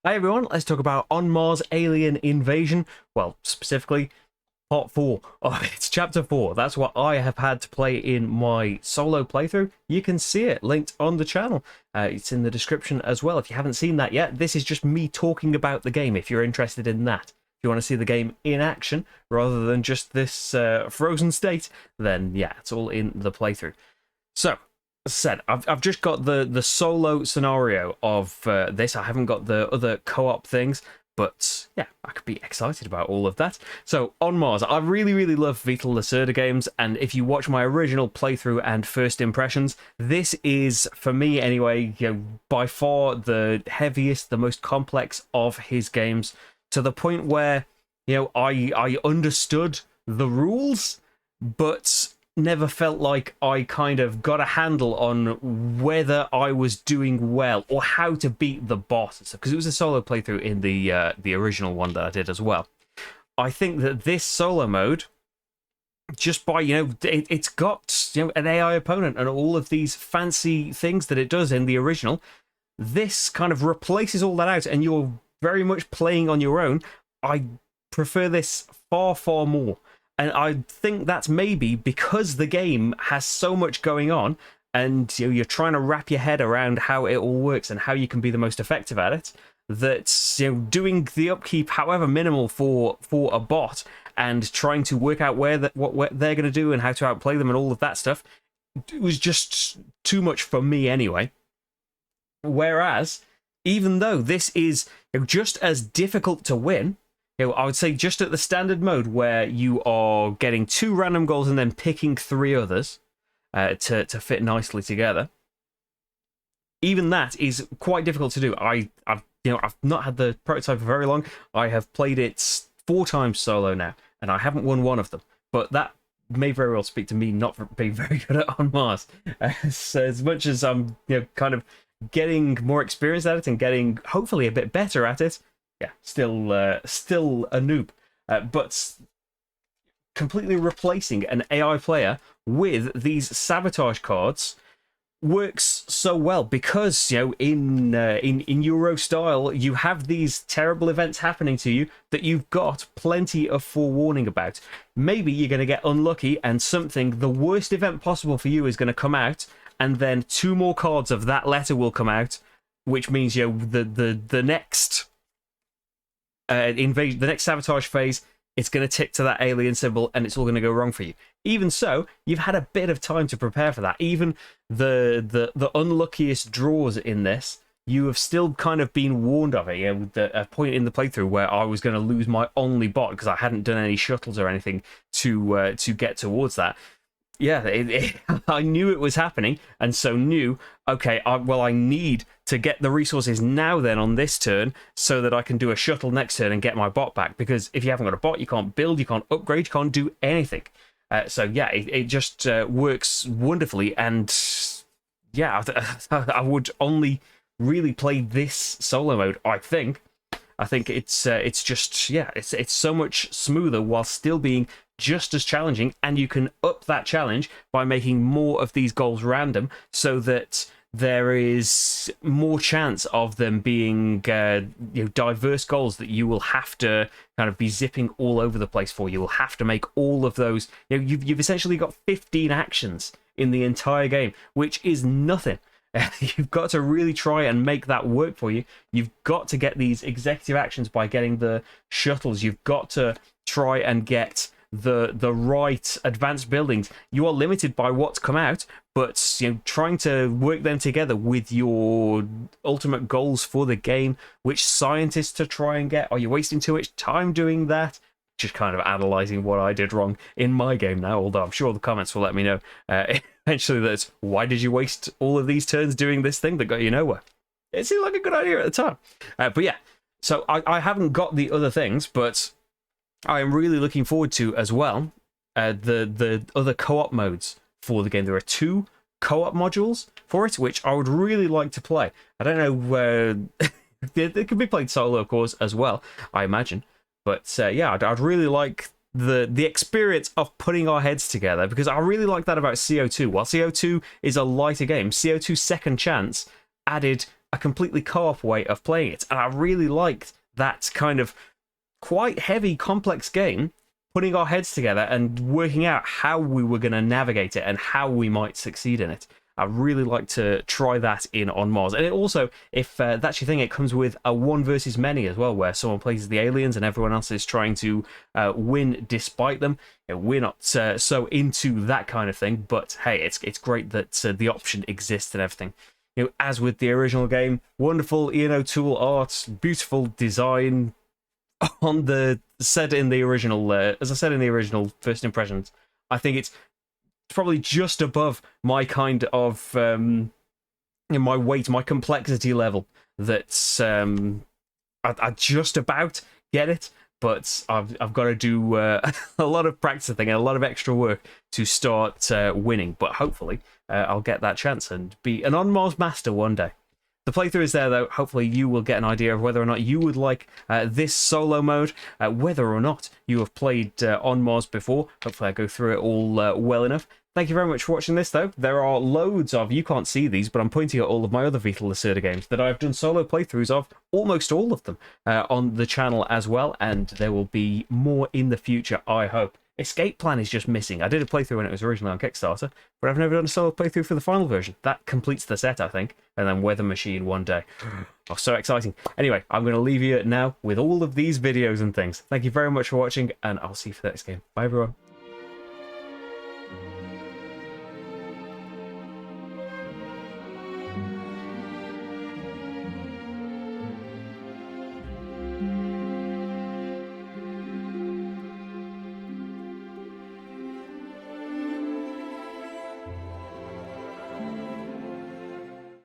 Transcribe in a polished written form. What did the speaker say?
Hi everyone, let's talk about On Mars Alien Invasion. Well, specifically, part 4. Oh, it's chapter 4. That's what I have had to play in my solo playthrough. You can see it linked on the channel. It's in the description as well. If you haven't seen that yet, this is just me talking about the game if you're interested in that. If you want to see the game in action rather than just this frozen state, then yeah, it's all in the playthrough. So, as I said, I've just got the solo scenario of this. I haven't got the other co-op things, but yeah, I could be excited about all of that. So, On Mars, I really love Vital Lacerda games, and if you watch my original playthrough and first impressions, this is, for me anyway, by far the heaviest, the most complex of his games, to the point where, I understood the rules, but never felt like I kind of got a handle on whether I was doing well or how to beat the boss and stuff, because it was a solo playthrough in the original one that I did as well. I think that this solo mode, just by it's got an AI opponent and all of these fancy things that it does in the original, this kind of replaces all that out, and you're very much playing on your own. I prefer this far more. And I think that's maybe because the game has so much going on, and you're trying to wrap your head around how it all works and how you can be the most effective at it, that doing the upkeep, however minimal, for a bot and trying to work out what they're going to do and how to outplay them and all of that stuff, it was just too much for me anyway. Whereas, even though this is just as difficult to win, I would say just at the standard mode where you are getting 2 random goals and then picking 3 others to fit nicely together. Even that is quite difficult to do. I've not had the prototype for very long. I have played it 4 times solo now, and I haven't won one of them. But that may very well speak to me not being very good at On Mars. So as much as I'm kind of getting more experience at it and getting hopefully a bit better at it, yeah, still a noob. But completely replacing an AI player with these sabotage cards works so well, because in Euro style, you have these terrible events happening to you that you've got plenty of forewarning about. Maybe you're going to get unlucky and the worst event possible for you is going to come out, and then 2 more cards of that letter will come out, which means the next invasion, the next sabotage phase, it's going to tick to that alien symbol, and it's all going to go wrong for you. Even so, you've had a bit of time to prepare for that. Even the unluckiest draws in this, you have still kind of been warned of it. A point in the playthrough where I was going to lose my only bot because I hadn't done any shuttles or anything to get towards that. Yeah, I knew it was happening, and so knew, okay, I need to get the resources now then on this turn so that I can do a shuttle next turn and get my bot back, because if you haven't got a bot, you can't build, you can't upgrade, you can't do anything. So yeah, it just works wonderfully, and yeah, I would only really play this solo mode, I think. I think it's just, yeah, it's so much smoother while still being just as challenging, and you can up that challenge by making more of these goals random, so that there is more chance of them being diverse goals that you will have to kind of be zipping all over the place for. You will have to make all of those. You've essentially got 15 actions in the entire game, which is nothing. You've got to really try and make that work for you. You've got to get these executive actions by getting the shuttles. You've got to try and get the right advanced buildings. You are limited by what's come out, but trying to work them together with your ultimate goals for the game, which scientists to try and get. Are you wasting too much time doing that? Just kind of analysing what I did wrong in my game now, although I'm sure the comments will let me know eventually that why did you waste all of these turns doing this thing that got you nowhere? It seemed like a good idea at the time. But yeah, so I haven't got the other things, but I am really looking forward to as well the other co-op modes for the game. There are 2 co-op modules for it, which I would really like to play. I don't know, they could be played solo, of course, as well, I imagine. But yeah, I'd really like the experience of putting our heads together, because I really like that about CO2. While CO2 is a lighter game, CO2 Second Chance added a completely co-op way of playing it. And I really liked that kind of quite heavy, complex game, putting our heads together and working out how we were going to navigate it and how we might succeed in it. I really like to try that in On Mars. And it also, if that's your thing, it comes with a one versus many as well, where someone plays as the aliens and everyone else is trying to win despite them. You know, we're not so into that kind of thing, but hey, it's great that the option exists and everything. You know, as with the original game, wonderful Ian O'Toole art, beautiful design on the set in the original. As I said in the original first impressions, I think it's probably just above my kind of my weight, my complexity level. That's I just about get it, but I've got to do a lot of practicing and a lot of extra work to start winning. But hopefully, I'll get that chance and be an On Mars master one day. The playthrough is there, though. Hopefully you will get an idea of whether or not you would like this solo mode, whether or not you have played On Mars before. Hopefully I go through it all well enough. Thank you very much for watching this, though. There are loads of, you can't see these, but I'm pointing at all of my other Vital Lacerda games that I've done solo playthroughs of, almost all of them, on the channel as well, and there will be more in the future, I hope. Escape Plan is just missing. I did a playthrough when it was originally on Kickstarter, but I've never done a solo playthrough for the final version. That completes the set, I think, and then Weather Machine one day. Oh, so exciting. Anyway, I'm going to leave you now with all of these videos and things. Thank you very much for watching, and I'll see you for the next game. Bye, everyone.